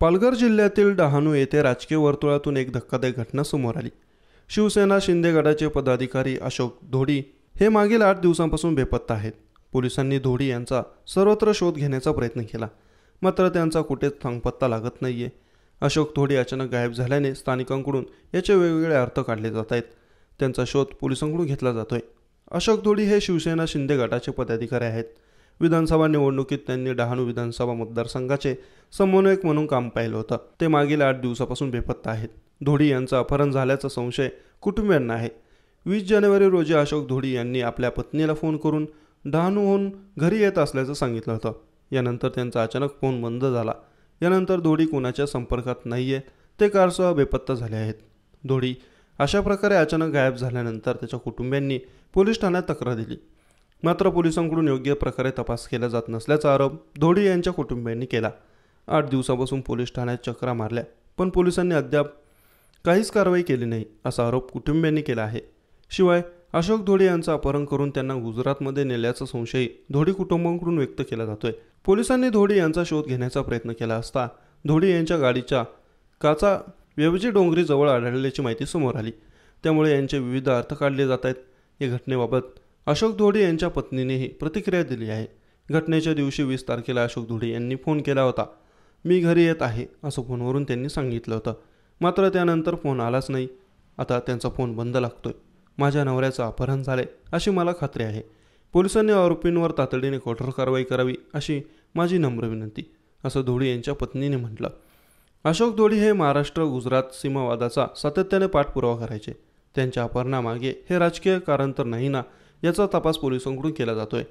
पालघर जिल्ह्यातील डहाणू येथे राजकीय वर्तुळातून एक धक्कादायक घटना समोर आली। शिवसेना शिंदे गटाचे पदाधिकारी अशोक धोडी हे मागील 8 दिवसांपासून बेपत्ता आहेत। पोलिसांनी धोडी यांचा सर्वत्र शोध घेण्याचा प्रयत्न केला, मात्र त्यांचा कुठेच थांगपत्ता लागत नाहीये। अशोक धोडी अचानक गायब झाल्याने स्थानिकांकडून याचे वेगवेगळे अर्थ काढले जात आहेत। त्यांचा शोध पोलिसांकडून घेतला जातोय। अशोक धोडी हे शिवसेना शिंदे गटाचे पदाधिकारी आहेत। विधानसभा निवडणुकीत त्यांनी डहाणू विधानसभा मतदारसंघाचे समन्वयक म्हणून काम पाहिलं होतं। ते मागील 8 दिवसापासून बेपत्ता आहेत। धोडी यांचा अपहरण झाल्याचा संशय कुटुंबियांना आहे। 20 जानेवारी रोजी अशोक धोडी यांनी आपल्या पत्नीला फोन करून डहाणूहून घरी येत असल्याचं सांगितलं होतं। यानंतर त्यांचा अचानक फोन बंद झाला। यानंतर धोडी कोणाच्या संपर्कात नाहीये, ते कारसह बेपत्ता झाले आहेत। धोडी अशा प्रकारे अचानक गायब झाल्यानंतर त्याच्या कुटुंबियांनी पोलीस ठाण्यात तक्रार दिली, मात्र पोलिसांकडून योग्य प्रकारे तपास केला जात नसल्याचा आरोप धोडी यांच्या कुटुंबियांनी केला। 8 दिवसापासून पोलीस ठाण्यात चक्रा मारल्या, पण पोलिसांनी अद्याप काहीच कारवाई केली नाही, असा आरोप कुटुंबियांनी केला आहे। शिवाय अशोक धोडी यांचं अपहरण करून त्यांना गुजरातमध्ये नेल्याचा संशय धोडी कुटुंबाकडून व्यक्त केला जातोय। पोलिसांनी धोडी यांचा शोध घेण्याचा प्रयत्न केला असता धोडी यांच्या गाडीच्या काचा वेवजी डोंगरी जवळ आढळल्याची माहिती समोर आली। त्यामुळे यांचे विविध अर्थ काढले जात आहेत। या घटनेबाबत अशोक धोडी यांच्या पत्नीनेही प्रतिक्रिया दिली आहे। घटनेच्या दिवशी 20 तारखेला अशोक धोडी यांनी फोन केला होता। मी घरी येत आहे असं फोनवरून त्यांनी सांगितलं होतं, मात्र त्यानंतर फोन आलाच नाही। आता त्यांचा फोन बंद लागतोय। माझ्या नवऱ्याचं अपहरण झाले अशी मला खात्री आहे। पोलिसांनी आरोपींवर तातडीने कठोर कारवाई करावी अशी माझी नम्र विनंती, असं धोडी यांच्या पत्नीने म्हटलं। अशोक धोडी हे महाराष्ट्र गुजरात सीमावादाचा सातत्याने पाठपुरावा करायचे। त्यांच्या अपहरणामागे हे राजकीय कारण तर नाही ना, याचा तपास पोलिसांकडून केला जातोय।